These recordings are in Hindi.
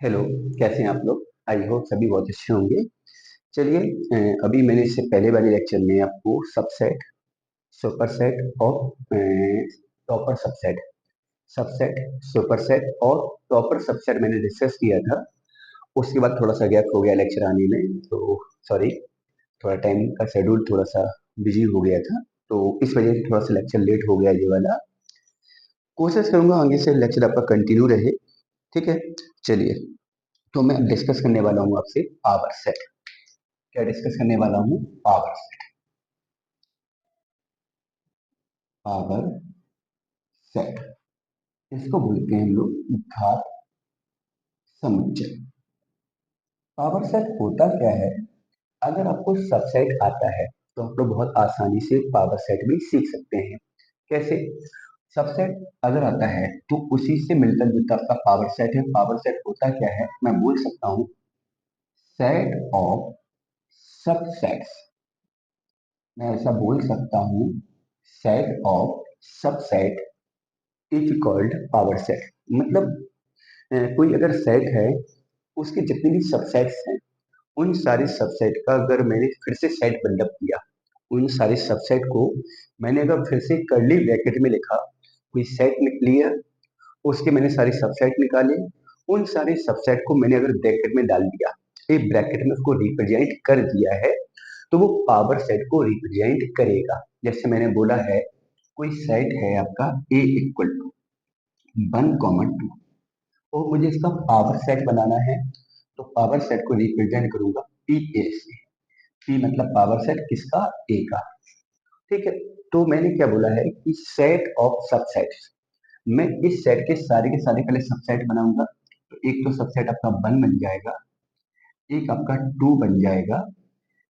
हेलो, कैसे हैं आप लोग? आई होप सभी बहुत अच्छे होंगे। चलिए, अभी मैंने इससे पहले वाले लेक्चर में आपको सबसेट, सुपरसेट और टॉपर सबसेट, सबसेट, सुपरसेट और टॉपर सबसेट मैंने डिस्कस किया था। उसके बाद थोड़ा सा गैप हो गया लेक्चर आने में, तो सॉरी, थोड़ा टाइम का शेड्यूल थोड़ा सा बिजी हो गया था, तो इस वजह से थोड़ा सा लेक्चर लेट हो गया ये वाला। कोशिश करूंगा आगे से लेक्चर आपका कंटिन्यू रहे। ठीक है, चलिए। तो मैं डिस्कस करने वाला हूँ आपसे पावर सेट। क्या डिस्कस करने वाला हूँ? Power set. पावर सेट, इसको बोलते हैं हम लोग घात समुच्चय। पावर सेट होता क्या है? अगर आपको सबसेट आता है तो आप लोग बहुत आसानी से पावर सेट भी सीख सकते हैं। कैसे? सबसेट अगर आता है तो उसी से मिलता जुलता आपका पावर सेट है। पावर सेट होता क्या है, मैं बोल सकता हूँ सेट ऑफ सबसेट्स। मैं ऐसा बोल सकता हूँ set of subset is called power set. मतलब कोई अगर सेट है, उसके जितने भी सबसेट्स हैं, उन सारे सबसेट का अगर मैंने फिर से सेट बिल्डअप किया, उन सारे सबसेट को मैंने अगर फिर से कर्ली ब्रैकेट में लिखा, कोई सेट निकली है, उसके मैंने सारे सबसेट निकाले, उन सारे सबसेट को मैंने अगर ब्रैकेट में डाल दिया, एक ब्रैकेट में उसको रिप्रेजेंट कर दिया है, तो वो पावर सेट को रिप्रेजेंट करेगा। जैसे मैंने बोला है, कोई सेट है आपका ए इक्वल टू 1,2 और मुझे इसका पावर सेट बनाना है, तो पावर सेट को रिप्रेजेंट करूंगा पी ए से। पी मतलब पावर सेट किसका? ए का। ठीक है, तो मैंने क्या बोला है कि सेट ऑफ सबसेट्स, मैं इस सेट के सारे पहले सबसेट बनाऊंगा। तो एक तो सबसेट आपका 1 बन जाएगा, एक आपका 2 बन जाएगा,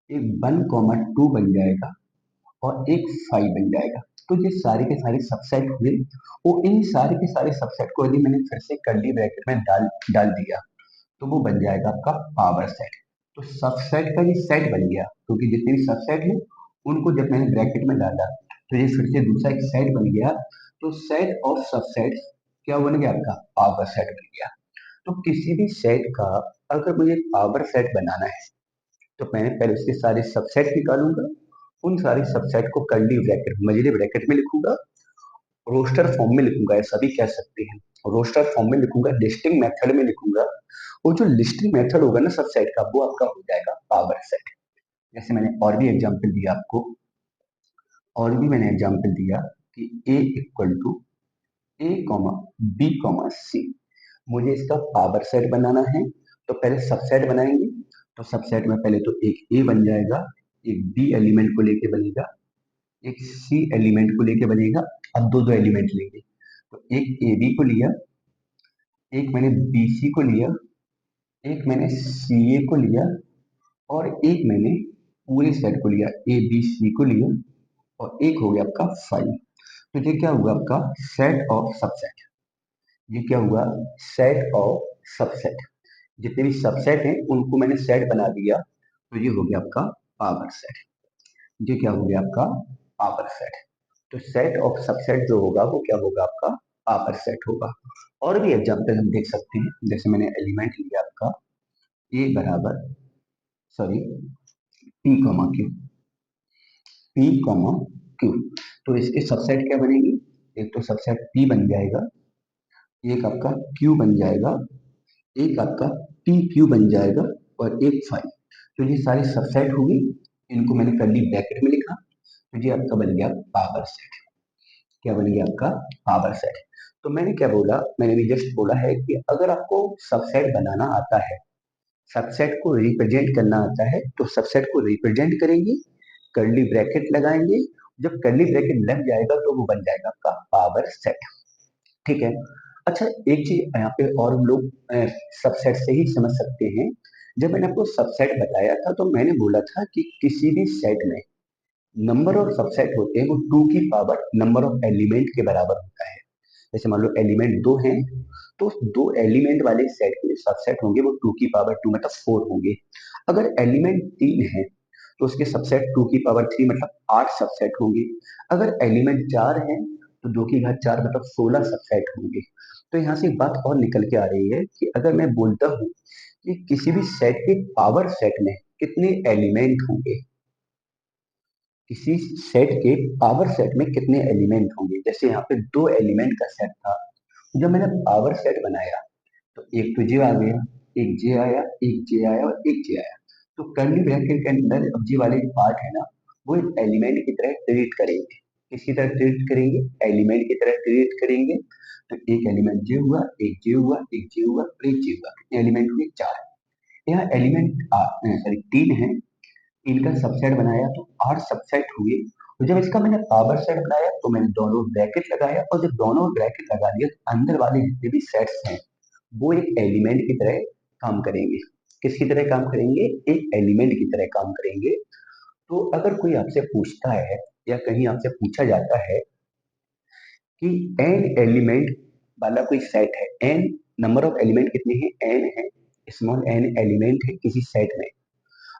एक 1,2 बन जाएगा और एक 5 बन जाएगा। तो ये सारे के सारे सबसेट हुए। वो इन सारे के सारे सबसेट को यदि मैंने फिर से कर्ली ब्रैकेट में डाल डाल दिया, तो वो बन जाएगा आपका पावर सेट। तो सबसेट का ये सेट बन गया, क्योंकि जितने भी सबसेट हैं उनको जब मैंने ब्रैकेट में डाला तो ये फिर से दूसरा एक सेट बन गया। तो सेट ऑफ सबसेट क्या बन गया? आपका पावर सेट बन गया। तो किसी भी सेट का अगर मुझे पावर सेट बनाना है, तो मैं पहले उसके सारे सबसेट निकालूंगा, उन सारे सबसेट को कर्ली ब्रैकेट, मझले ब्रैकेट में लिखूंगा, रोस्टर फॉर्म में लिखूंगा, ऐसा भी कह सकते हैं। रोस्टर फॉर्म में लिखूंगा, लिस्टिंग मेथड में लिखूंगा। वो जो लिस्टिंग मेथड होगा ना सबसेट का, वो आपका हो जाएगा पावर सेट। जैसे मैंने और भी एग्जांपल दिया आपको, और भी मैंने एग्जांपल दिया कि A equal to A comma B comma C, मुझे इसका पावर सेट बनाना है। तो पहले सबसेट बनाएंगे, तो सबसेट में पहले तो एक ए बन जाएगा, एक बी एलिमेंट को लेके बनेगा, एक सी एलिमेंट को लेके बनेगा। अब दो दो एलिमेंट लेंगे, तो एक ए बी को लिया, एक मैंने बी सी को लिया, एक मैंने सी ए को लिया और एक मैंने पूरे सेट को लिया, ए बी सी को लिया, और एक हो गया आपका 5। तो ये क्या हुआ? आपका सेट ऑफ सबसेट। ये क्या हुआ? Set of subset. जितने भी सबसेट हैं उनको मैंने सेट बना दिया, तो ये हो गया आपका पावर सेट। ये क्या हो गया? आपका पावर सेट। तो सेट ऑफ सबसेट जो होगा वो क्या होगा? आपका पावर सेट होगा। और भी एग्जांपल हम देख सकते हैं, जैसे मैंने एलिमेंट लिया आपका ए बराबर, sorry, P comma Q, P comma Q. तो इसके सबसेट क्या बनेगी? एक तो सबसेट पी बन जाएगा, एक आपका क्यू बन जाएगा, एक आपका पी क्यू बन जाएगा और एक 5। तो ये सारे सबसेट हुए, इनको मैंने कर्ली ब्रैकेट में लिखा, तो ये आपका बन गया पावर सेट। क्या बन गया? आपका पावर सेट। तो मैंने क्या बोला? मैंने भी जस्ट बोला है कि अगर आपको सबसेट बनाना आता है, सबसेट को रिप्रेजेंट करना आता है, तो सबसेट को रिप्रेजेंट करेंगे, कर्ली ब्रैकेट लगाएंगे। जब कर्ली ब्रैकेट लग जाएगा तो वो बन जाएगा आपका पावर सेट। ठीक है। अच्छा, एक चीज यहाँ पे और हम लोग सबसेट से ही समझ सकते हैं। जब मैंने आपको सबसेट बताया था तो मैंने बोला था कि किसी भी सेट में नंबर ऑफ सबसेट होते हैं वो 2 की पावर नंबर ऑफ एलिमेंट के बराबर होता है। जैसे मान लो एलिमेंट 2 हैं, तो 2 एलिमेंट वाले सेट के सबसेट होंगे वो 2 की पावर 2 मतलब 4 होंगे। अगर एलिमेंट 3 है तो उसके सबसेट 2 की पावर 3 मतलब 8 सबसेट होंगे। अगर एलिमेंट 4 है तो 2 की घात 4 मतलब 16 सबसेट होंगे। तो यहाँ से एक बात और निकल के आ रही है कि अगर मैं बोलता हूँ कि किसी भी सेट के पावर सेट में कितने एलिमेंट होंगे, किसी सेट के पावर सेट में कितने एलिमेंट होंगे, जैसे यहाँ पे दो एलिमेंट का सेट था, जब मैंने पावर सेट बनाया तो एक तो जे आ गया, एक जे आया, एक जे आया और एक जे आया। तो कर्ली ब्रैकेट के अंदर अब जे वाले पार्ट है ना, वो एलिमेंट की तरह ट्रीट करेंगे। किसकी तरह ट्रीट करेंगे? एलिमेंट की तरह ट्रीट करेंगे। तो एक एलिमेंट जे हुआ, एक जे हुआ, एक जे हुआ और एक जे हुआ, कितने एलिमेंट हुए? चार। यहाँ एलिमेंट सॉरी तीन है, इनका सबसेट बनाया तो आठ सबसेट हुए। तो जब इसका मैंने पावर सेट बनाया तो मैंने दोनों ब्रैकेट लगाया, और जब दोनों ब्रैकेट लगा दिया तो अंदर वाले जितने भी सेट्स हैं वो एक एलिमेंट की तरह काम करेंगे। किसकी तरह काम करेंगे? एक एलिमेंट की तरह काम करेंगे। तो अगर कोई आपसे पूछता है या कहीं आपसे पूछा जाता है कि एन एलिमेंट वाला कोई सेट है, एन नंबर ऑफ एलिमेंट कितने हैं? एन है, स्मॉल एन एलिमेंट है किसी सेट में,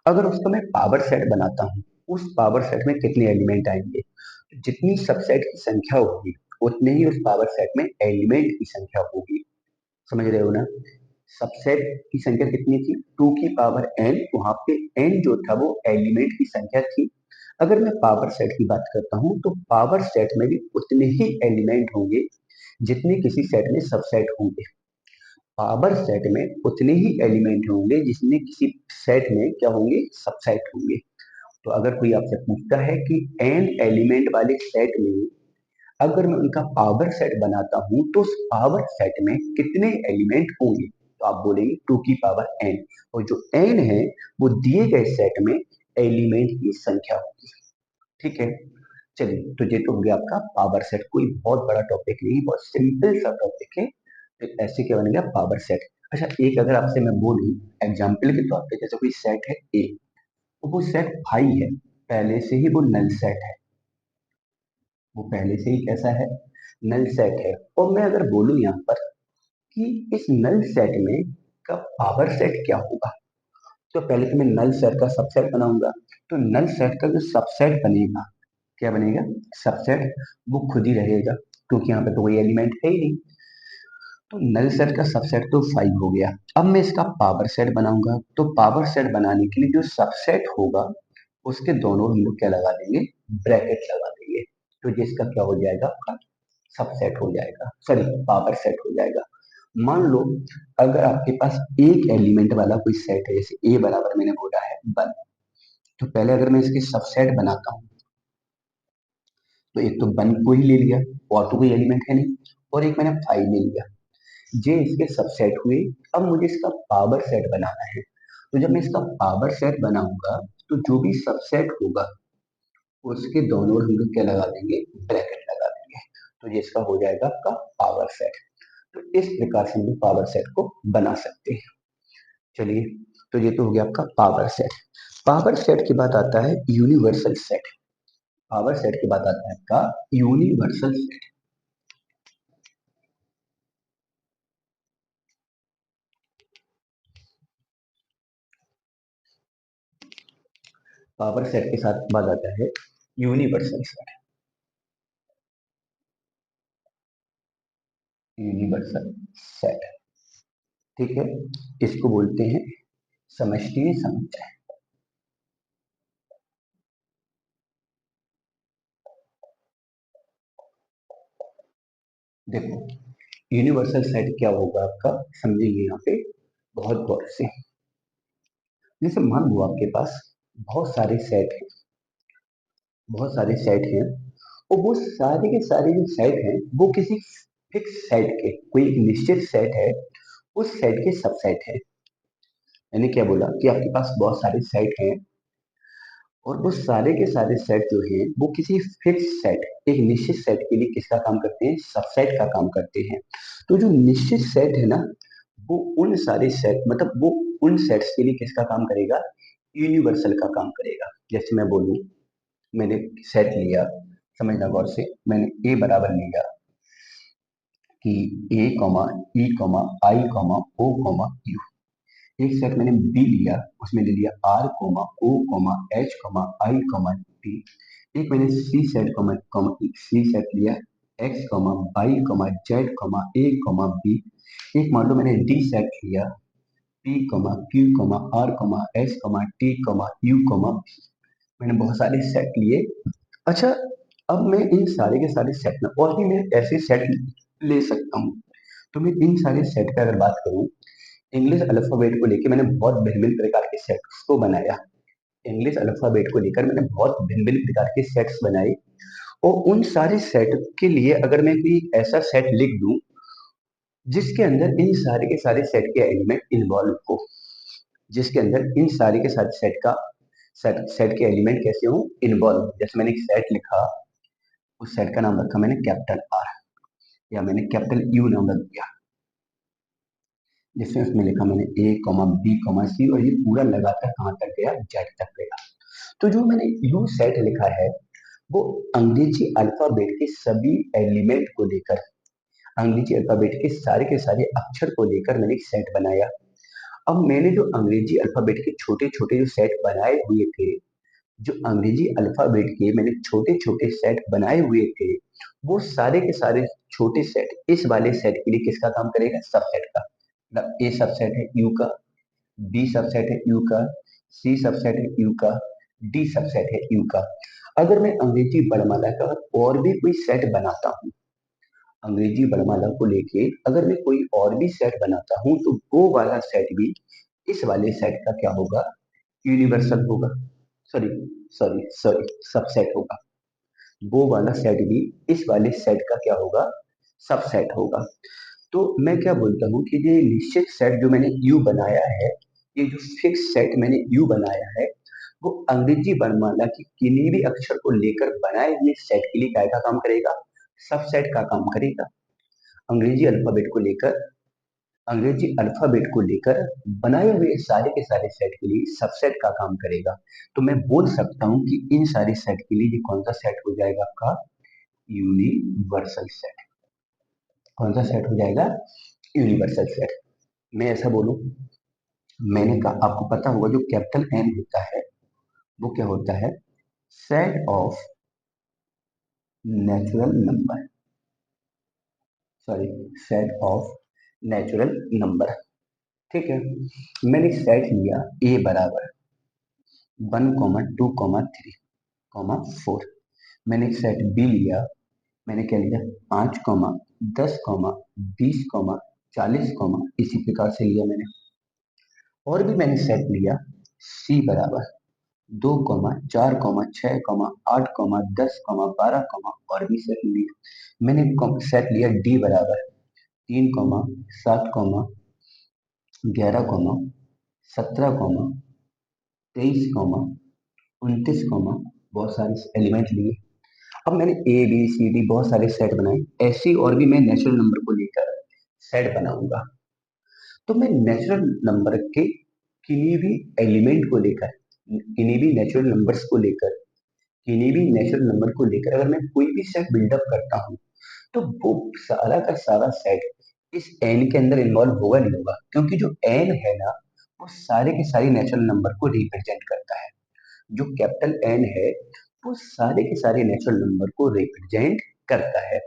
अगर उसका मैं पावर सेट बनाता हूँ, उस पावर सेट में कितने एलिमेंट आएंगे? जितनी सबसेट की संख्या होगी उतने ही उस पावर सेट में एलिमेंट की संख्या होगी। समझ रहे हो ना? सबसेट की संख्या कितनी थी? 2 की पावर n, वहां पे n जो था वो एलिमेंट की संख्या थी। अगर मैं पावर सेट की बात करता हूं तो पावर सेट में भी उतने ही एलिमेंट होंगे जितने किसी सेट में सबसेट होंगे। पावर सेट में उतने ही एलिमेंट होंगे जितने किसी सेट में क्या होंगे? सबसेट होंगे। तो अगर कोई आपसे पूछता है कि n एलिमेंट वाले सेट में अगर मैं उनका पावर सेट बनाता हूं तो उस पावर सेट में कितने एलिमेंट होंगे, तो आप बोलेंगे 2 की पावर n, और जो n है वो दिए गए सेट में एलिमेंट की संख्या होगी। ठीक है, चलिए तो ये तो हो गया आपका पावर सेट। कोई बहुत बड़ा टॉपिक नहीं, बहुत सिंपल सा टॉपिक है। तो ऐसे क्या बनेगा? Power set. अच्छा, एक अगर आपसे मैं बोलूं एग्जाम्पल के तौर पे, जैसे कोई सेट है ए, वो सेट फाई है, पहले से ही वो नल सेट है, वो पहले से ही कैसा है? नल सेट है। और मैं अगर बोलूं यहाँ पर कि इस नल सेट में का पावर सेट क्या होगा, तो पहले तो मैं नल सेट का सबसेट बनाऊंगा। तो नल सेट का जो सबसेट बनेगा, क्या बनेगा? सबसेट, वो खुद ही रहेगा क्योंकि यहाँ पे तो कोई एलिमेंट है ही नहीं। तो नल सेट का सबसेट तो 5 हो गया। अब मैं इसका पावर सेट बनाऊंगा, तो पावर सेट बनाने के लिए जो सबसेट होगा उसके दोनों हम लोग क्या लगा देंगे? ब्रैकेट लगा देंगे। तो जिसका क्या हो जाएगा? आपका सबसेट हो जाएगा, सॉरी पावर सेट हो जाएगा। मान लो अगर आपके पास एक एलिमेंट वाला कोई सेट है, जैसे ए बराबर मैंने बोला है 1, तो पहले अगर मैं इसके सबसेट बनाता हूँ तो एक तो 1 को ही ले लिया, और तो कोई एलिमेंट है नहीं, और एक मैंने 5 ले लिया, जे इसके सबसेट हुए। अब मुझे इसका पावर सेट बनाना है, तो जब मैं इसका पावर सेट बनाऊंगा तो जो भी सबसेट होगा उसके दोनों हम लोग क्या लगा देंगे? ब्रैकेट लगा देंगे। तो ये इसका हो जाएगा आपका पावर सेट। तो इस प्रकार से हम लोग पावर सेट को बना सकते हैं। चलिए, तो ये तो हो गया आपका पावर सेट। पावर सेट के बाद आता है यूनिवर्सल सेट। पावर सेट के बाद आता है आपका यूनिवर्सल सेट। पावर सेट के साथ बाद आता है यूनिवर्सल सेट। यूनिवर्सल सेट, ठीक है, इसको बोलते हैं समष्टि समुच्चय। देखो, यूनिवर्सल सेट क्या होगा आपका, समझेंगे यहाँ पे बहुत गौर से। जैसे मान लो आपके पास बहुत सारे सेट हैं, बहुत सारे सेट हैं, और वो सारे के सारे जो सेट हैं वो किसी फिक्स सेट के, कोई एक निश्चित सेट है, उस सेट के सबसेट है। मैंने क्या बोला कि आपके पास बहुत सारे सेट हैं, और वो सारे के सारे सेट जो हैं वो किसी फिक्स सेट, एक निश्चित सेट के लिए किसका काम करते हैं? सबसेट का काम करते हैं। तो जो निश्चित सेट है ना, वो उन सारे सेट, मतलब वो उन सेट्स के लिए किसका काम करेगा? यूनिवर्सल का काम करेगा। जैसे मैं बोलूं, मैंने सेट लिया, समझना गौर से, मैंने ए बराबर लिया कि A comma E comma I comma O comma U. एक सेट मैंने बी लिया, उसमें ले लिया R comma O comma H comma I comma T. एक मैंने सी सेट सी सेट लिया X comma Y comma Z comma A comma B. एक मान लो मैंने डी सेट लिया, P comma Q comma R comma S comma T comma U comma, मैंने बहुत सारे सेट लिए। अच्छा, अब मैं इन सारे के सारे सेट में और भी मैं ऐसे सेट ले सकता हूँ। तो मैं इन सारे सेट का अगर बात करूँ, इंग्लिश अल्फाबेट को लेकर मैंने बहुत भिन्न भिन्न प्रकार के सेट्स को बनाया। इंग्लिश अल्फाबेट को लेकर मैंने बहुत भिन्न भिन्न प्रकार के सेट्स बनाए, और उन सारे सेट के लिए अगर मैं कोई ऐसा सेट लिख दूं जिसके अंदर इन सारे के सारे सेट के एलिमेंट इन्वॉल्व हो, जिसके अंदर इन सारे के सारे सेट के एलिमेंट कैसे हो, इन्वॉल्व। जैसे मैंने एक सेट लिखा, उस सेट का नाम रखा मैंने कैपिटल आर, या मैंने कैपिटल यू नाम रख दिया, जिसमें उसमें लिखा मैंने ए कॉमा बी कॉमा सी, और ये पूरा लगातार कहाँ तक गया, जेड तक गया। तो जो मैंने यू सेट लिखा है वो अंग्रेजी अल्फाबेट के सभी एलिमेंट को लेकर, अंग्रेजी अल्फाबेट के सारे अक्षर को लेकर मैंने एक सेट बनाया। अब मैंने जो अंग्रेजी अल्फाबेट के छोटे छोटे जो सेट बनाए हुए थे, जो अंग्रेजी अल्फाबेट के मैंने छोटे छोटे सेट बनाए हुए थे, वो सारे के सारे छोटे सेट इस वाले सेट के लिए किसका काम करेगा, सबसेट का। मतलब ए सबसेट है यू का, बी सबसेट है यू का, सी सबसेट है यू का, डी सबसेट है यू का। अगर मैं अंग्रेजी वर्णमाला का और भी कोई सेट बनाता हूँ, अंग्रेजी वर्णमाला को लेके अगर मैं कोई और भी सेट बनाता हूँ, तो वो वाला सेट भी इस वाले सेट का क्या होगा, यूनिवर्सल होगा। सॉरी सॉरी सॉरी सबसेट होगा। वो वाला सेट भी इस वाले सेट का क्या होगा, सबसेट होगा। तो मैं क्या बोलता हूँ कि ये निश्चित सेट जो मैंने यू बनाया है, ये जो फिक्स सेट मैंने यू बनाया है, वो अंग्रेजी वर्णमाला की किन्हीं भी अक्षर को लेकर बनाए हुए सेट के लिए क्या का काम करेगा, सबसेट का काम करेगा। अंग्रेजी अल्फाबेट को लेकर, अंग्रेजी अल्फाबेट को लेकर बनाए हुए सारे के सारे सेट के लिए सबसेट का काम करेगा। तो मैं बोल सकता हूँ कि इन सारे सेट के लिए ये कौन सा सेट हो जाएगा, आपका यूनिवर्सल सेट। कौन सा सेट हो जाएगा, यूनिवर्सल सेट। मैं ऐसा बोलूं, मैंने कहा आपको पता होगा जो कैपिटल एन होता है वो क्या होता है, set of natural number, sorry set of natural number. ठीक है, मैंने सेट लिया ए बराबर 1,2,3,4। मैंने एक सेट बी लिया, मैंने क्या लिया 5,10,20,40, इसी प्रकार से लिया मैंने। और भी मैंने सेट लिया सी बराबर 2,4,6,8,10,12, और भी सेट लिया। मैंने सेट लिया डी बराबर 3,7,11, 17,23, 29, बहुत सारे एलिमेंट लिए। अब मैंने ए बी सी डी बहुत सारे सेट बनाए, ऐसे और भी मैं नेचुरल नंबर को लेकर सेट बनाऊंगा। तो मैं नेचुरल नंबर के किन्हीं भी एलिमेंट को लेकर, किन्हीं भी नेचुरल नंबर्स को लेकर, किन्हीं भी नेचुरल नंबर को लेकर अगर मैं कोई भी सेट बिल्डअप करता हूँ, तो वो सारा का सारा सेट इस एन के अंदर इन्वॉल्व होगा नहीं होगा, क्योंकि जो एन है ना, वो सारे के सारे नेचुरल नंबर को रिप्रेजेंट करता है। जो कैपिटल एन है वो सारे के सारे नेचुरल नंबर को रिप्रेजेंट करता है।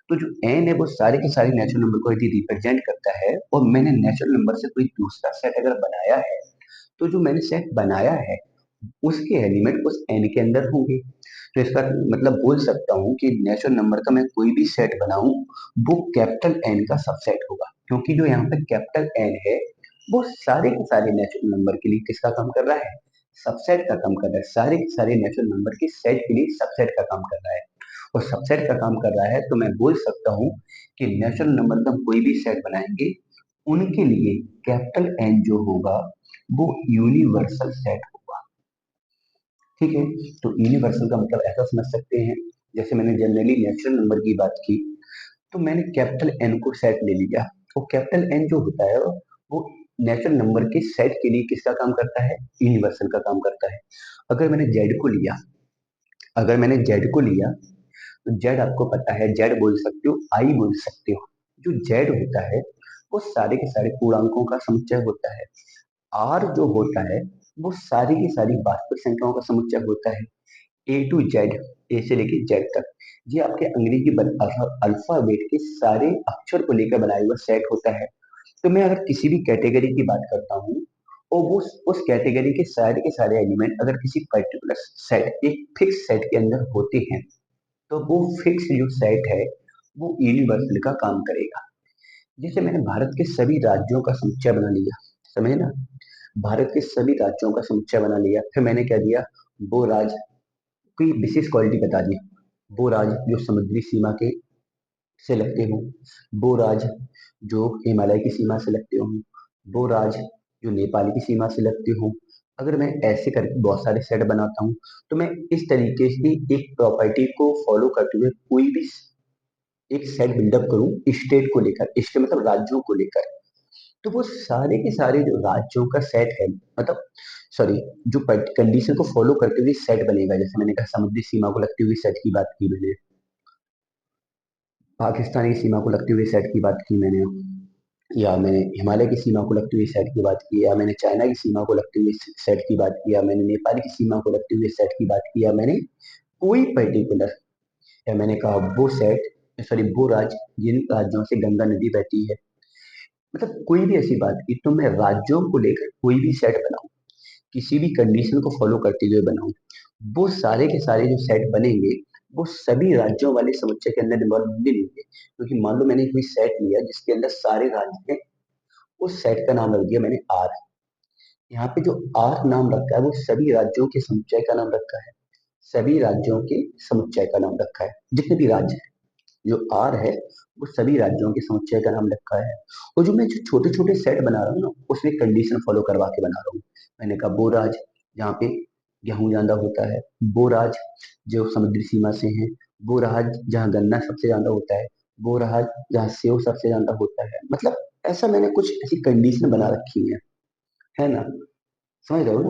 तो जो एन है वो सारे के सारे नेचुरल नंबर को यदि रिप्रेजेंट करता है, और मैंने नेचुरल नंबर से कोई दूसरा सेट अगर बनाया है, तो जो मैंने सेट बनाया है उसके एलिमेंट उस एन के अंदर होंगे। तो इसका मतलब बोल सकता हूँ कि नेचुरल नंबर का मैं कोई भी सेट बनाऊं, वो कैपिटल एन का सबसेट होगा, क्योंकि जो यहाँ पे कैपिटल एन है वो सारे के सारे नेचुरल नंबर के लिए किसका काम कर रहा है, सबसेट का काम कर रहा है। सारे के सारे नेचुरल नंबर के सेट के लिए सबसेट का काम कर रहा है, और सबसेट का काम कर रहा है, तो मैं बोल सकता हूँ कि नेचुरल नंबर का कोई भी सेट बनाएंगे उनके लिए कैपिटल एन जो होगा वो यूनिवर्सल सेट होगा। ठीक है, तो यूनिवर्सल का मतलब ऐसा समझ सकते हैं, जैसे मैंने जनरली नेचुरल नंबर की बात की, तो मैंने कैपिटल एन को सेट ले लिया। वो कैपिटल एन जो होता है वो नेचुरल नंबर के सेट के लिए किसका काम करता है, यूनिवर्सल का काम करता है। अगर मैंने जेड को लिया, अगर मैंने जेड को लिया, तो जेड आपको पता है, जेड बोल सकते हो, आई बोल सकते हो। जो जेड होता है वो सारे के सारे पूर्णांकों का समुच्चय होता है। आर जो होता है वो सारी की सारी वास्तविक संख्याओं का समुच्चय होता है। ए टू जेड, ए से लेके जेड तक, ये आपके अंग्रेजी अल्फाबेट के सारे अक्षर को लेकर बनाया हुआ सेट होता है। तो मैं अगर किसी भी कैटेगरी की बात करता हूँ और वो उस कैटेगरी के सारे एलिमेंट अगर किसी पर्टिकुलर सेट, एक फिक्स सेट के अंदर होते हैं, तो वो फिक्स जो सेट है वो यूनिवर्सल का काम करेगा। जैसे मैंने भारत के सभी राज्यों का समुच्चय बना लिया, समझे ना, भारत के सभी राज्यों का समुच्चय बना लिया, फिर मैंने क्या दिया, वो राज्य कोई विशेष क्वालिटी बता दी, वो राज्य जो समुद्री सीमा के से लगते हों, वो राज्य जो हिमालय की सीमा से लगते हों, वो राज्य जो नेपाल की सीमा से लगते हों। अगर मैं ऐसे करके बहुत सारे सेट बनाता हूँ, तो मैं इस तरीके से एक प्रॉपर्टी को फॉलो करते हुए कोई भी एक सेट बिल्डअप करूँ स्टेट को लेकर, स्टेट मतलब राज्यों को लेकर, तो वो सारे के सारे जो राज्यों का सेट है, मतलब सॉरी, जो कंडीशन को फॉलो करते हुए सेट बनेगा। जैसे मैंने कहा समुद्री सीमा को लगते हुए सेट की बात की मैंने, पाकिस्तान की सीमा को लगते हुए सेट की बात की मैंने, या मैंने हिमालय की सीमा को लगते हुए सेट की बात की, या मैंने चाइना की सीमा को लगते हुए सेट की बात की, या मैंने नेपाल की सीमा को लगते हुए सेट की बात की, या मैंने कोई पर्टिकुलर, या मैंने कहा वो सेट, सॉरी वो राज्य जिन राज्यों से गंगा नदी बहती है, मतलब कोई भी ऐसी बात की, तो मैं राज्यों को लेकर कोई भी सेट बनाऊं, किसी भी कंडीशन को फॉलो करते हुए बनाऊं, वो सारे के सारे जो सेट बनेंगे वो सभी राज्यों वाले समुच्चय के अंदर इन्वॉल्व होंगे नहीं होंगे। क्योंकि मान लो मैंने कोई सेट लिया जिसके अंदर सारे राज्य हैं, उस सेट का नाम रख दिया मैंने आर। यहाँ पे जो आर नाम रखा है वो सभी राज्यों के समुच्चय का नाम रखा है, सभी राज्यों के समुच्चय का नाम रखा है, जितने भी राज्य हैं, जो आर है वो सभी राज्यों के समुच्चय का नाम रखा है। और जो मैं जो छोटे छोटे सेट बना रहा हूँ ना, उसमें कंडीशन फॉलो करवा के बना रहा हूँ। मैंने कहा वो राज्य जहाँ पे गेहूं ज्यादा होता है, वो राज्य जो समुद्री सीमा से है, वो राज्य जहाँ गन्ना सबसे ज्यादा होता है, वो राज्य जहाँ सेव सबसे ज्यादा होता है, मतलब ऐसा मैंने कुछ ऐसी कंडीशन बना रखी है ना, समझ रहे हो ना।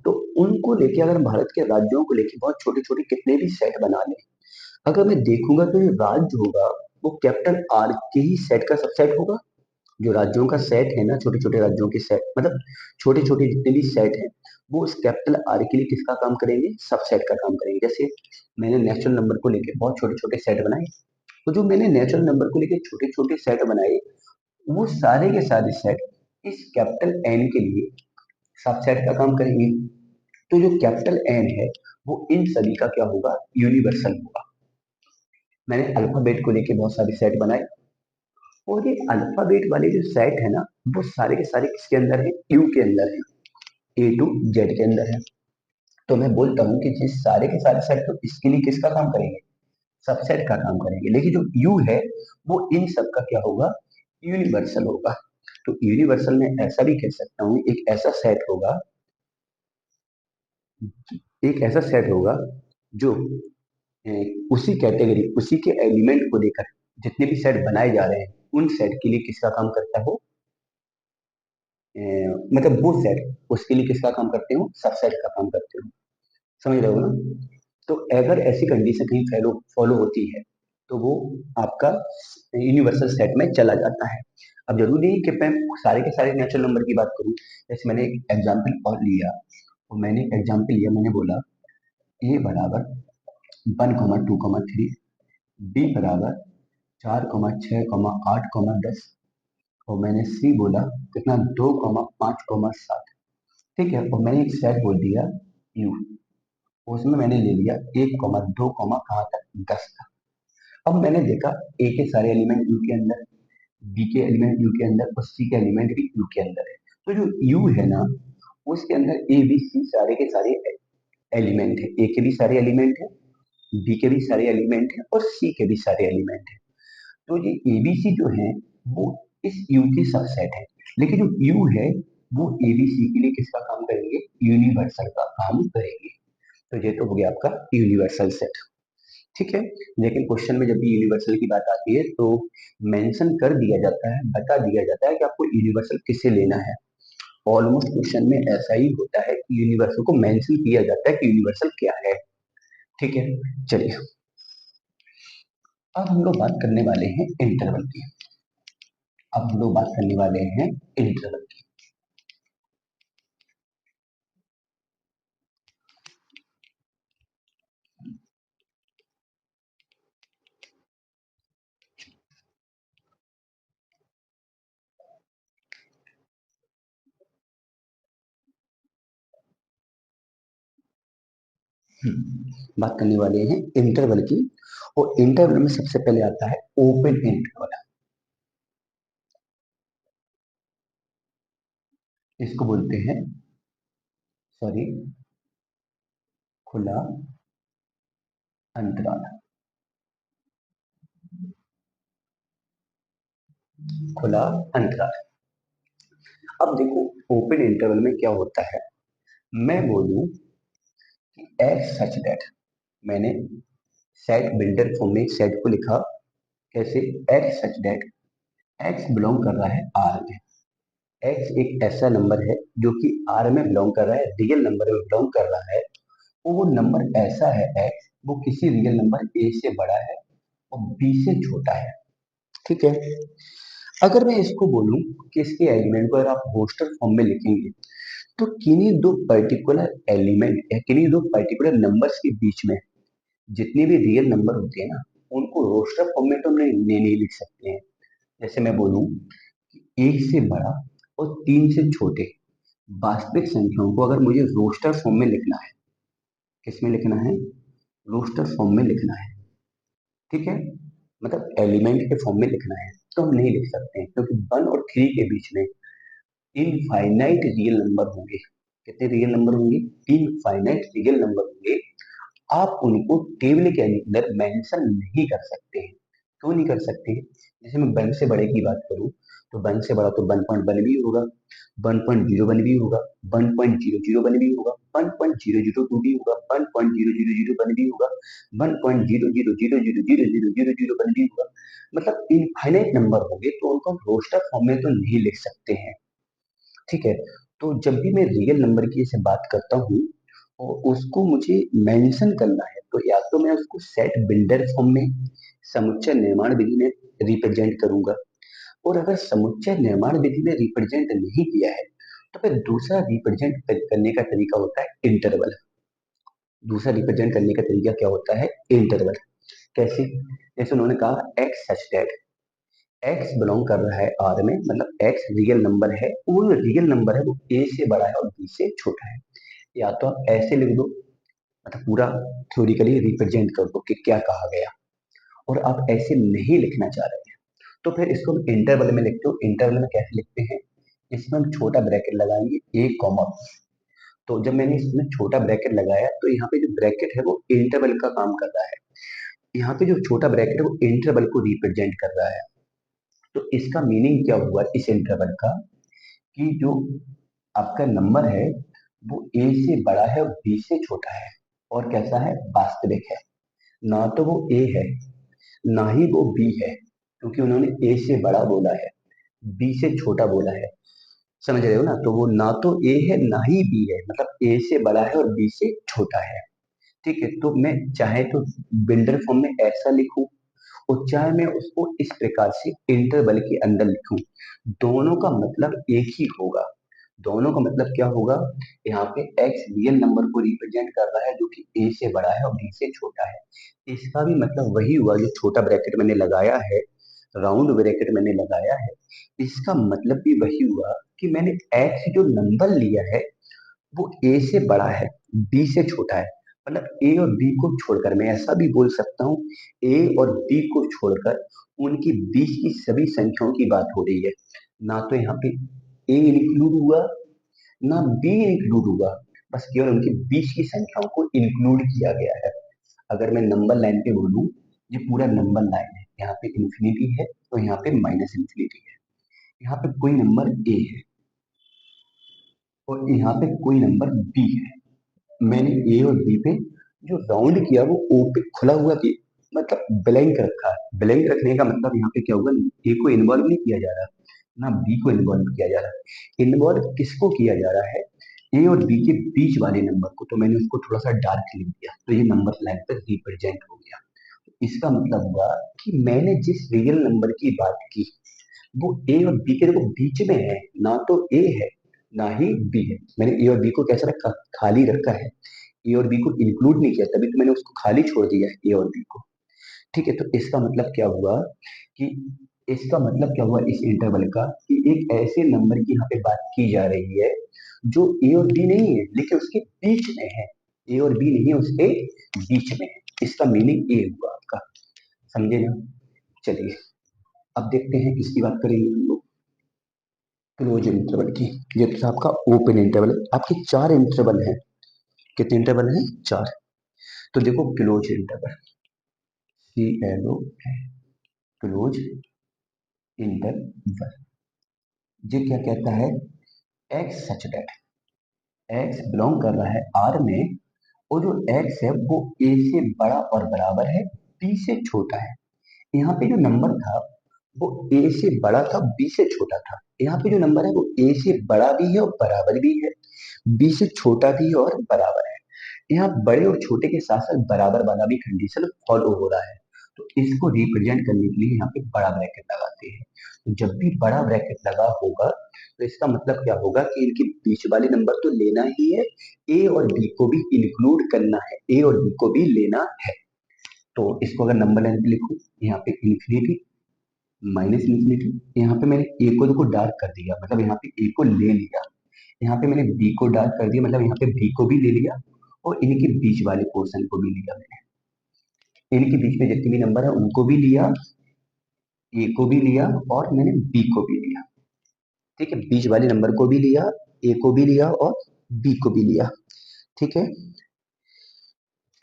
तो उनको लेके अगर भारत के राज्यों को लेके बहुत छोटे छोटे कितने भी सेट बना ले, अगर मैं देखूंगा तो ये राज्य होगा वो कैपिटल आर के ही सेट का सबसेट होगा। जो राज्यों का सेट है ना, छोटे छोटे राज्यों के सेट, मतलब छोटे छोटे जितने भी सेट हैं, वो इस कैपिटल आर के लिए किसका काम करेंगे, सबसेट का काम करेंगे। जैसे मैंने नेचुरल नंबर को लेके बहुत छोटे छोटे सेट बनाए, तो जो मैंने नेचुरल नंबर को लेके छोटे छोटे सेट बनाए, वो सारे के सारे सेट इस कैपिटल एन के लिए सबसेट का काम करेंगे। तो जो कैपिटल एन है वो इन सभी का क्या होगा, यूनिवर्सल होगा। मैंने अल्फाबेट को लेके बहुत सारे सेट बनाए, और ये अल्फाबेट वाले जो सेट है ना, वो सारे के सारे किसके अंदर है, यू के अंदर है, ए टू जेड के अंदर है। तो मैं बोलता हूँ कि ये सारे के सारे सेट तो इसके लिए किसका काम करेंगे, सबसेट का काम करेंगे, लेकिन जो यू है वो इन सब का क्या होगा, यूनिवर्सल होगा। तो यूनिवर्सल में ऐसा भी कह सकता हूँ, एक ऐसा सेट होगा जो उसी कैटेगरी, उसी के एलिमेंट को लेकर जितने भी सेट बनाए जा रहे हैं, उन सेट के लिए किसका काम करता है वो, मतलब वो सेट उसके लिए किसका काम करते हो, सबसेट का काम करते हो, समझ रहे हो ना। तो अगर ऐसी कंडीशन कहीं फॉलो फॉलो होती है, तो वो आपका यूनिवर्सल सेट में चला जाता है। अब जरूरी नहीं कि मैं सारे के सारे नेचुरल नंबर की बात करूं। जैसे मैंने एक एग्जाम्पल और लिया, और मैंने एग्जाम्पल लिया, मैंने बोला ए बराबर 1,2,3, बी बराबर 4,6,8,10, और मैंने सी बोला कितना, 2,5,7। ठीक है, और मैंने एक सेट बोल दिया यू, उसमें मैंने ले लिया 1,2, कहाँ तक, 10 तक। अब मैंने देखा ए के सारे एलिमेंट यू के अंदर, बी के एलिमेंट यू के अंदर, और सी के एलिमेंट भी यू के अंदर है। तो जो यू है ना, उसके अंदर ए बी सी सारे के सारे एलिमेंट है, ए के भी सारे एलिमेंट है, बी के भी सारे एलिमेंट है, और सी के भी सारे एलिमेंट है। तो ये एबीसी जो है वो इस यू के सबसेट है, लेकिन जो यू है वो एबीसी के लिए किसका काम करेंगे, यूनिवर्सल का काम करेंगे। तो ये तो हो गया आपका यूनिवर्सल सेट। ठीक है, लेकिन क्वेश्चन में जब भी यूनिवर्सल की बात आती है तो मेंशन कर दिया जाता है, बता दिया जाता है कि आपको यूनिवर्सल किसे लेना है। ऑलमोस्ट क्वेश्चन में ऐसा ही होता है कि यूनिवर्सल को मेंशन किया जाता है कि यूनिवर्सल क्या है। ठीक है, चलिए अब हम लोग बात करने वाले हैं इंटरवल की। अब हम लोग बात करने वाले हैं इंटरवल की। बात करने वाले हैं इंटरवल की। और इंटरवल में सबसे पहले आता है ओपन इंटरवल। इसको बोलते हैं, सॉरी, खुला अंतराल। खुला अंतराल। अब देखो, ओपन इंटरवल में क्या होता है। मैं बोलूं कि एज सच दैट, मैंने सेट बिल्डर फॉर्म में सेट को लिखा कैसे, as such that X belong कर रहा है आर में। एक्स एक ऐसा नंबर है जो कि आर में बिलोंग कर रहा है, रियल नंबर में बिलोंग कर रहा है। और वो नंबर ऐसा है एक्स, वो किसी रियल नंबर ए से बड़ा है और बी से छोटा है। ठीक है। अगर मैं इसको बोलूं कि इसके एलिमेंट को अगर आप रोस्टर फॉर्म में लिखेंगे, तो किन्हीं दो पर्टिकुलर एलिमेंट या किन्हीं दो पर्टिकुलर नंबर्स के बीच में जितने भी रियल नंबर होते हैं ना, उनको रोस्टर फॉर्म में तो हम नहीं लिख सकते हैं। जैसे मैं बोलूं कि एक से बड़ा और तीन से छोटे वास्तविक संख्याओं को अगर मुझे रोस्टर फॉर्म में लिखना है, किसमें लिखना है, रोस्टर फॉर्म में लिखना है। ठीक है, मतलब एलिमेंट के फॉर्म में लिखना है, तो हम नहीं लिख सकते हैं, क्योंकि वन और थ्री के बीच में इनफाइनाइट रियल नंबर होंगे। कितने रियल नंबर होंगे, इनफाइनाइट रियल नंबर होंगे। आप उनको टेबल के अंदर मेंशन नहीं कर सकते हैं। क्यों नहीं कर सकते? जैसे मैं वन से बड़े की बात करूं, तो वन से बड़ा तो 1.1 भी होगा, 1.01 भी होगा, 1.001 भी होगा, 1.002 भी होगा, 1.0001 भी होगा, 1.00000001 भी होगा। मतलब इनफाइनाइट नंबर होंगे, तो उनको हम रोस्टर फॉर्म में तो नहीं लिख सकते हैं। ठीक है। तो जब भी मैं रियल नंबर की ऐसे बात करता हूँ और उसको मुझे मेंशन करना है, तो या तो मैं उसको सेट बिल्डर फॉर्म में, समुच्चय निर्माण विधि में रिप्रेजेंट करूंगा। और अगर समुच्चय निर्माण विधि में रिप्रेजेंट नहीं किया है, तो फिर दूसरा रिप्रेजेंट करने का तरीका होता है इंटरवल। दूसरा रिप्रेजेंट करने का तरीका क्या होता है, इंटरवल। कैसे? जैसे उन्होंने कहा x such that X belong कर रहा है आर में, मतलब एक्स रियल नंबर है, वो रियल नंबर है वो ए से बड़ा है और बी से छोटा है। या तो आप ऐसे लिख दो, मतलब पूरा थ्योरिकली रिप्रेजेंट कर दो कि क्या कहा गया। और आप ऐसे नहीं लिखना चाह रहे हैं, तो फिर इसको हम इंटरवल में लिखते हो। इंटरवल में कैसे लिखते हैं, इसमें हम छोटा ब्रैकेट लगाएंगे ए कॉमा। तो जब मैंने इसमें छोटा ब्रैकेट लगाया, तो यहाँ पे जो ब्रैकेट है वो इंटरवल का काम कर रहा है। यहाँ पे जो छोटा ब्रैकेट है वो इंटरवल को रिप्रेजेंट कर रहा है। तो इसका मीनिंग क्या हुआ इस इंटरवल का, कि जो आपका नंबर है वो ए से बड़ा है और बी से छोटा है, और कैसा है, वास्तविक है। ना तो वो ए है, ना ही वो बी है, क्योंकि उन्होंने ए से बड़ा बोला है, बी से छोटा बोला है। समझ रहे हो ना? तो वो ना तो ए है ना ही बी है, मतलब ए से बड़ा है और बी से छोटा है। ठीक है, तो मैं चाहे तो बिल्डर फॉर्म में ऐसा लिखूं, और चाहे मैं उसको इस प्रकार से इंटरवल के अंदर लिखूं, दोनों का मतलब एक ही होगा। दोनों का मतलब क्या होगा, यहाँ पे x रियल नंबर को रिप्रेजेंट कर रहा है जो कि a से बड़ा है और b से छोटा है। इसका भी मतलब वही हुआ, जो छोटा ब्रैकेट मैंने लगाया है, राउंड ब्रैकेट मैंने लगाया है, इसका मतलब भी वही हुआ कि मैंने x जो नंबर लिया है वो a से बड़ा है, b से छोटा है। मतलब a और b को छोड़कर मैं ऐसा भी बोल सकता हूँ, a और b को छोड़कर उनके बीच की सभी संख्याओं की बात हो रही है। ना तो यहाँ पे a इंक्लूड हुआ, ना बी इंक्लूड हुआ, बस केवल उनके बीच की संख्याओं को इंक्लूड किया गया है। अगर मैं नंबर लाइन पे बोलूं, ये पूरा नंबर लाइन है, यहाँ पे इंफिनिटी है तो यहाँ पे माइनस इंफिनिटी है, यहाँ पे कोई नंबर ए है और यहाँ पे कोई नंबर बी है। मैंने ए और बी पे जो राउंड किया वो ओ पे खुला हुआ कि मतलब ब्लैंक रखा है। ब्लैंक रखने का मतलब यहाँ पे क्या हुआ, ए को इन्वॉल्व नहीं किया जा रहा, ना बी को इन्वॉल्व किया जा रहा। इन्वॉल्व किसको किया जा रहा है, ए और बी के बीच वाले नंबर को। तो मैंने उसको थोड़ा सा डार्क लिख दिया, तो ये नंबर लाइन पर रिप्रेजेंट हो गया। इसका मतलब हुआ कि मैंने जिस रियल नंबर की बात की वो ए और बी के देखो बीच में है, ना तो ए है ना ही बी है। मैंने ए और बी को कैसे रखा, खाली रखा है। ए और बी को इंक्लूड नहीं किया, तभी तो मैंने उसको खाली छोड़ दिया है ए और बी को। ठीक है, तो इसका मतलब क्या हुआ कि इसका मतलब क्या हुआ इस इंटरवल का, कि एक ऐसे नंबर की यहाँ पे बात की जा रही है जो ए और बी नहीं है लेकिन उसके बीच में है। ए और बी नहीं है, उसके बीच में है, इसका मीनिंग ए हुआ आपका, समझे ना। चलिए अब देखते हैं किसकी बात करेंगे हम लोग, क्लोज इंटरवल की। ये तो आपका ओपन इंटरवल है, आपके चार इंटरवल हैं, कितने इंटरवल हैं, चार। तो देखो close interval, C L O, close interval, ये क्या कहता है, X such that, X belong कर रहा है आर में, और जो एक्स है वो ए से बड़ा और बराबर है, बी से छोटा है। यहाँ पे जो नंबर था वो ए से बड़ा था, बी से छोटा था। यहाँ पे जो नंबर है वो ए से बड़ा भी है और बराबर भी है, बी से छोटा भी है और बराबर है। यहाँ बड़े और छोटे के साथ साथ बराबर वाला भी कंडीशन फॉलो हो रहा है, तो इसको रिप्रेजेंट करने के लिए यहाँ पे बड़ा ब्रैकेट लगाते हैं। तो जब भी बड़ा ब्रैकेट लगा होगा तो इसका मतलब क्या होगा कि इनके बीच वाले नंबर तो लेना ही है, ए और बी को भी इंक्लूड करना है, ए और बी को भी लेना है। तो इसको अगर नंबर लाइन पे लिखूं, यहाँ पे इंफिनिटी माइनस इंफिनिटी, यहाँ पे मैंने ए को देखो डार्क कर दिया, मतलब यहाँ पे ए को ले लिया, यहाँ पे मैंने बी को डार्क कर दिया, मतलब यहाँ पे बी को भी ले लिया, और इनके बीच वाले पोर्शन को भी लिया मैंने, इनके बीच में जितने भी नंबर है उनको भी लिया, ए को भी लिया और मैंने बी को भी लिया। ठीक है, बीच वाले नंबर को भी लिया, ए को भी लिया और बी को भी लिया। ठीक है,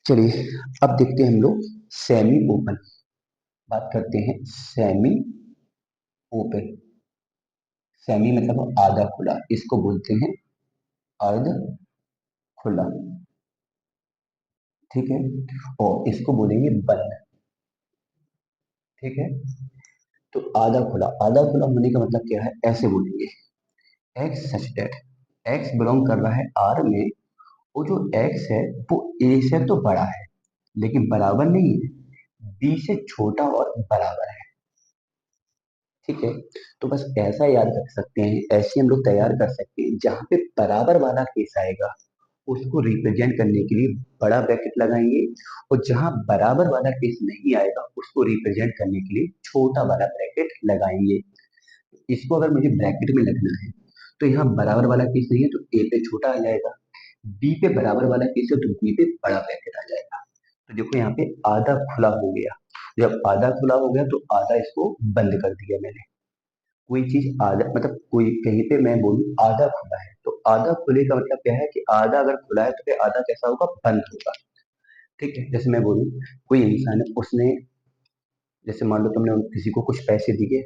चलिए अब देखते हैं हम लोग सेमी ओपन, बात करते हैं सेमी ओपन। सेमी मतलब आधा खुला, इसको बोलते हैं अर्ध खुला। ठीक है, और इसको बोलेंगे बंद। ठीक है, तो आधा खुला, आधा खुला होने का मतलब क्या है, ऐसे बोलेंगे, x such that, X belong कर रहा है आर में, वो जो एक्स है वो ए से तो बड़ा है लेकिन बराबर नहीं है, बी से छोटा और बराबर है। ठीक है, तो बस ऐसा याद रख सकते हैं, ऐसे हम लोग तैयार कर सकते हैं, जहां पे बराबर वाला केस आएगा उसको रिप्रेजेंट करने के लिए बड़ा ब्रैकेट लगाएंगे, और जहां बराबर वाला केस नहीं आएगा उसको रिप्रेजेंट करने के लिए छोटा वाला ब्रैकेट लगाएंगे। इसको अगर मुझे ब्रैकेट में लगना है तो यहाँ बराबर वाला केस नहीं है तो ए पे छोटा आ जाएगा, बी पे बराबर वाला केस है तो बी पे बड़ा ब्रैकेट आ जाएगा। तो देखो यहाँ पे आधा खुला हो गया, जब आधा खुला हो गया तो आधा इसको बंद कर दिया मैंने। कोई चीज आधा मतलब कोई कहीं पे मैं बोलूँ आधा खुला है, तो आधा खुले का मतलब क्या है कि आधा अगर खुला है तो फिर आधा कैसा होगा, बंद होगा। ठीक है, जैसे मैं बोलूँ कोई इंसान है, उसने जैसे मान लो तुमने किसी को कुछ पैसे दिए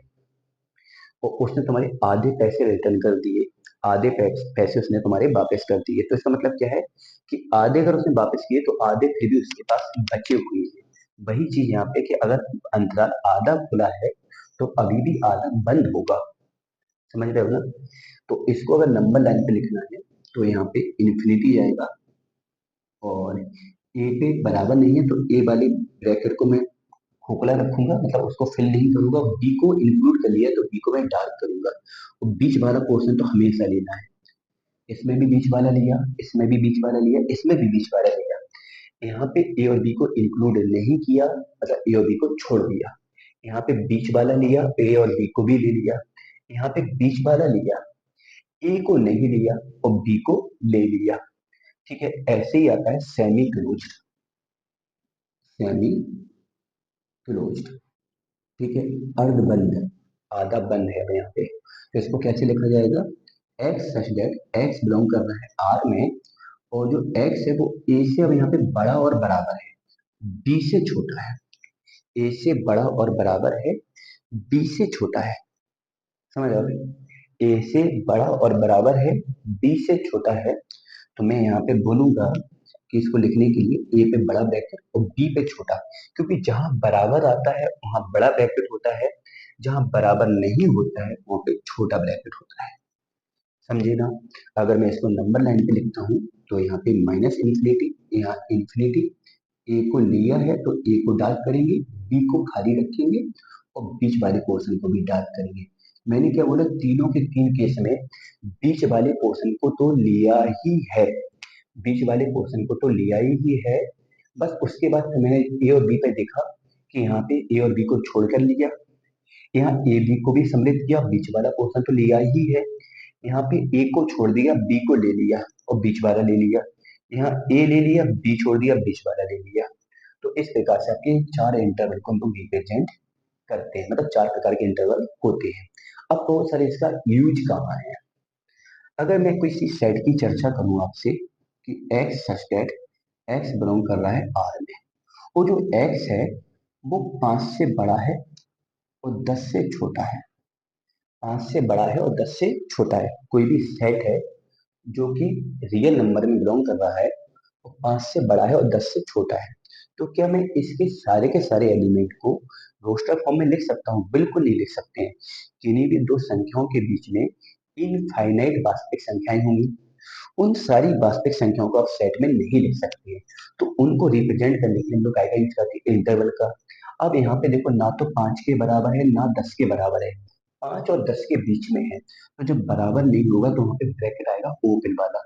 और उसने तुम्हारे आधे पैसे रिटर्न कर दिए, आधे पैसे उसने तुम्हारे वापस कर दिए, तो इसका मतलब क्या है कि आधे अगर उसने वापस किए तो आधे फिर भी उसके पास बचे हुए हैं। वही चीज यहाँ पे कि अगर अंतराल आधा खुला है तो अभी भी आधा बंद होगा, समझ रहे हो ना। तो इसको अगर नंबर लाइन पे लिखना है तो यहाँ पे इन्फिनिटी आएगा, और ए पे बराबर नहीं है तो ए वाली ब्रैकेट को मैं खोखला रखूंगा, मतलब उसको फिल नहीं करूंगा, बी को इंक्लूड कर लिया तो बी को मैं डार्क करूंगा, और बीच वाला पोर्शन तो हमेशा लेना है, इसमें भी बीच वाला लिया, इसमें भी बीच वाला लिया, इसमें भी बीच वाला लिया। यहाँ पे ए और बी को इंक्लूड नहीं किया, मतलब ए और बी को छोड़ दिया, यहाँ पे बीच वाला लिया, ए और बी को भी ले लिया, यहाँ पे बीच वाला लिया, ए को नहीं लिया और बी को ले लिया। ठीक है, ऐसे ही आता है सेमी क्लोज, सेमी क्लोज। ठीक है, अर्धबंद, आधा बंद है अब यहाँ पे, तो इसको कैसे लिखा जाएगा, x such that X belong कर रहा है आर में, और जो एक्स है वो ए से अब यहाँ पे बड़ा और बराबर है, बी से छोटा है, ए से बड़ा और बराबर है, बी से छोटा है, समझ रहे हो, ए से बड़ा और बराबर है, बी से छोटा है। तो मैं यहाँ पे बोलूंगा कि इसको लिखने के लिए ए पे बड़ा ब्रैकेट और बी पे छोटा, क्योंकि जहां बराबर आता है वहां बड़ा ब्रैकेट होता है, जहां बराबर नहीं होता है वहां पे छोटा ब्रैकेट होता है, समझे ना। अगर मैं इसको नंबर लाइन पे लिखता हूँ तो यहाँ पे माइनस इन्फिनिटी, यहाँ इन्फिनिटी, ए को लिया है तो ए को डार्क करेंगे, बी को खाली रखेंगे और बीच वाले पोर्शन को भी डार्क करेंगे। मैंने क्या बोला, तीनों के तीन केस में बीच वाले पोर्शन को तो लिया ही है, बीच वाले पोर्शन को तो लिया ही है। बस उसके बाद मैंने ए और बी पे देखा कि यहाँ पे ए और बी को छोड़कर लिया, यहाँ ए बी को भी सम्मिलित किया, बीच वाला पोर्शन तो लिया ही है, यहाँ पे ए को छोड़ दिया, बी को ले लिया और बीच वाला ले लिया, यहाँ ए ले लिया, बी छोड़ दिया, बीच वाला ले लिया। तो इस प्रकार से आपके चार इंटरवल को हम लोग रिप्रेजेंट करते हैं, मतलब चार प्रकार के इंटरवल होते हैं। अब बहुत सारे इसका यूज कहाँ है। अगर मैं किसी सेट की चर्चा करूं आपसे कि x such that X belong कर रहा है आर में, वो जो एक्स है वो 5 से बड़ा है और 10 से छोटा है। 5 से बड़ा है और 10 से छोटा है, कोई भी सेट है जो कि रियल नंबर में बिलोंग कर रहा है, वो 5 से बड़ा है और 10 से छोटा है। तो क्या मैं इसके सारे के सारे एलिमेंट को रोस्टर फॉर्म में लिख सकता हूँ? बिल्कुल नहीं लिख सकते हैं। किन्हीं भी दो संख्याओं के बीच में इनफाइनाइट वास्तविक संख्याएं होंगी, उन सारी वास्तविक संख्याओं को आप सेट में नहीं लिख सकते हैं। तो उनको रिप्रेजेंट करने के लिए हम लोग क्या यूज करते हैं? इंटरवल का। अब यहाँ पे देखो, ना तो 5 के बराबर है ना 10 के बराबर है, 5 और 10 के बीच में है। तो जब बराबर नहीं होगा तो वहां पे ब्रैकेट आएगा ओपन वाला,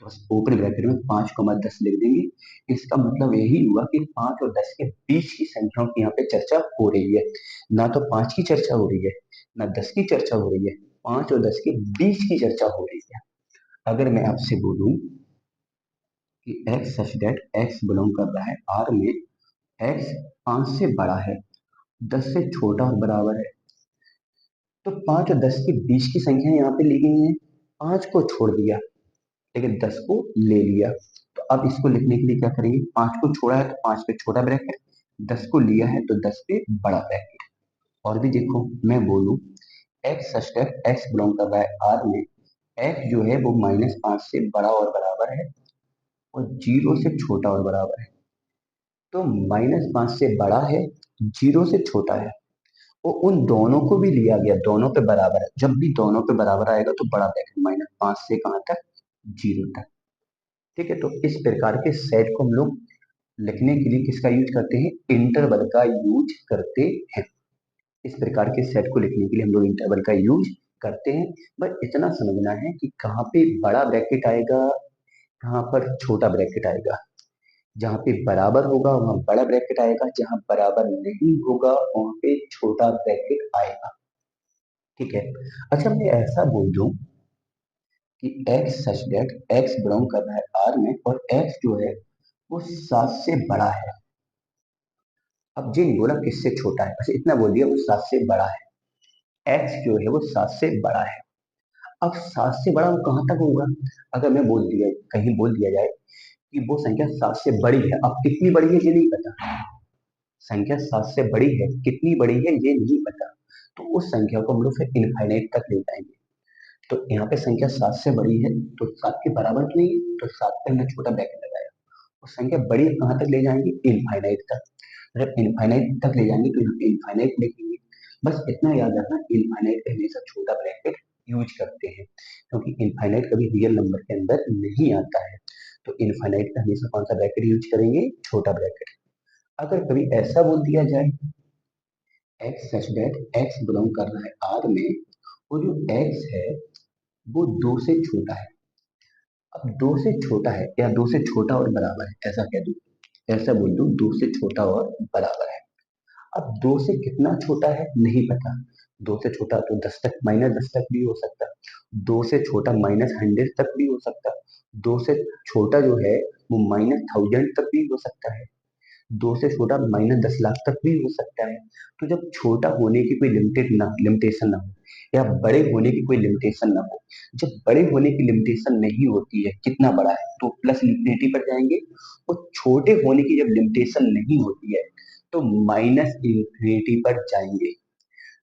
तो बस ओपन ब्रैकेट में 5, 10 लिख देंगे। इसका मतलब यही हुआ कि 5 और 10 के बीच की संख्याओं की यहाँ पे चर्चा हो रही है। ना तो 5 की चर्चा हो रही है ना 10 की चर्चा हो रही है, 5 और 10 के बीच की चर्चा हो रही है। अगर मैं आपसे बोलूं कि x such that X belong कर रहा है आर में, एक्स 5 से बड़ा है, 10 से छोटा और बराबर है, तो 5 और 10 के बीच की संख्या यहाँ पे ली गई है। 5 को छोड़ दिया लेकिन 10 को ले लिया। तो अब इसको लिखने के लिए क्या करेंगे? 5 को छोड़ा है तो 5 पे छोटा ब्रैकेट, 10 को लिया है तो 10 पे बड़ा ब्रैकेट। और भी देखो, मैं बोलूं x such that X belong कर रहा है आर में, एक्स जो है वो -5 से बड़ा और बराबर है और 0 से छोटा और बराबर है। तो -5 से बड़ा है, 0 से छोटा है, और उन दोनों को भी लिया गया, दोनों पे बराबर है। जब भी दोनों पे बराबर आएगा तो बड़ा ब्रैकेट, -5 से कहाँ तक? 0 तक। ठीक है, तो इस प्रकार के सेट को हम लोग लिखने के लिए किसका यूज करते हैं? इंटरवल का यूज करते हैं। इस प्रकार के सेट को लिखने के लिए हम लोग इंटरवल का यूज करते हैं। बस इतना समझना है कि कहाँ पे बड़ा ब्रैकेट आएगा, कहाँ पर छोटा ब्रैकेट आएगा। जहाँ पे बराबर होगा वहां बड़ा ब्रैकेट आएगा, जहां बराबर नहीं होगा वहां पे छोटा ब्रैकेट आएगा। ठीक है। अच्छा, मैं ऐसा बोल दूं कि x such that X belong कर रहा है आर में और एक्स जो है वो 7 से बड़ा है। अब जी नहीं बोला किससे छोटा है, बस इतना बोल दिया वो 7 से बड़ा है। एक्स जो है वो 7 से बड़ा है। अब 7 से बड़ा वो कहाँ तक होगा? अगर मैं बोल दिया, कहीं बोल दिया जाए कि वो संख्या 7 से बड़ी है, अब कितनी बड़ी है ये नहीं पता। संख्या 7 से बड़ी है, कितनी बड़ी है ये नहीं पता, तो उस संख्या को हम लोग फिर इनफाइनाइट तक ले जाएंगे। तो यहाँ पे संख्या 7 से बड़ी है तो 7 के बराबर तो नहीं है, तो 7 पे हमने छोटा ब्रैकेट लगाया। और संख्या बड़ी कहाँ तक ले जाएंगे? इनफाइनाइट तक। जब इनफाइनाइट तक ले जाएंगे तो यहाँ पे इनफाइनाइट लिखेंगे। बस इतना याद रखना, इनफाइनाइट पे हमेशा छोटा ब्रैकेट यूज करते हैं, क्योंकि इनफाइनाइट कभी रियल नंबर के अंदर नहीं आता है। तो इनफाइनाइट पे हमेशा कौन सा ब्रैकेट यूज करेंगे? छोटा ब्रैकेट। अगर कभी ऐसा बोल दिया जाए x such that X belong कर रहा है आर में, वो जो एक्स है वो 2 से छोटा है। अब 2 से छोटा है या 2 से छोटा और बराबर है, ऐसा कह दूं, ऐसा बोल दूं 2 से छोटा और बराबर है। अब 2 से कितना छोटा है नहीं पता। 2 से छोटा तो 10 तक, -10 तक भी हो सकता। 2 से छोटा -100 तक भी हो सकता। 2 से छोटा जो है वो -1000 तक भी हो सकता है। 2 से छोटा -10 लाख तक भी हो सकता है। तो जब छोटा होने की कोई लिमिटेशन ना हो या बड़े होने की कोई लिमिटेशन ना हो, जब बड़े होने की लिमिटेशन नहीं होती है कितना बड़ा है तो प्लस इंफिनिटी पर जाएंगे, और छोटे होने की जब लिमिटेशन नहीं होती है तो माइनस इंफिनिटी पर जाएंगे।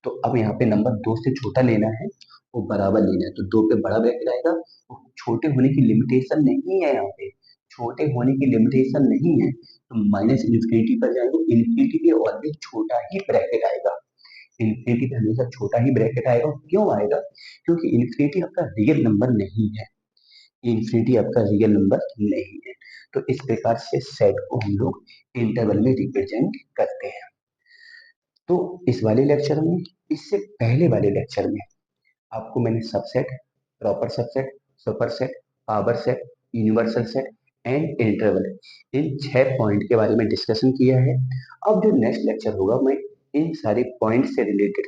तो अब यहाँ पे नंबर 2 से छोटा लेना है, वो बराबर लेना है, तो 2 पे बड़ा ब्रैकेट आएगा। वो छोटे होने की लिमिटेशन नहीं है, यहाँ पे छोटे होने की लिमिटेशन नहीं है, तो माइनस इंफिनिटी पर जाएंगे, इंफिनिटी पे और भी छोटा ही ब्रैकेट आएगा। इंफिनिटी पे हमेशा छोटा ही ब्रैकेट आएगा। क्यों आएगा? क्योंकि इंफिनिटी आपका रियल नंबर नहीं है। इंफिनिटी आपका रियल नंबर नहीं है। तो इस प्रकार से सेट को हम लोग इंटरवल में रिप्रेजेंट करते हैं। तो इस वाले लेक्चर में, इससे पहले वाले लेक्चर में आपको मैंने subset, proper subset, super set, power set, universal set and interval, in 6 point के बारे में डिस्कशन किया है। अब जो नेक्स्ट लेक्चर होगा मैं इन सारे पॉइंट से रिलेटेड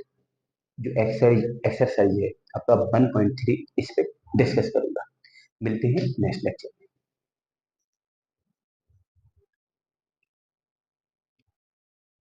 जो एक्सरसाइज है आपका 1.3, इस पे डिस्कस करूंगा। मिलते हैं नेक्स्ट लेक्चर।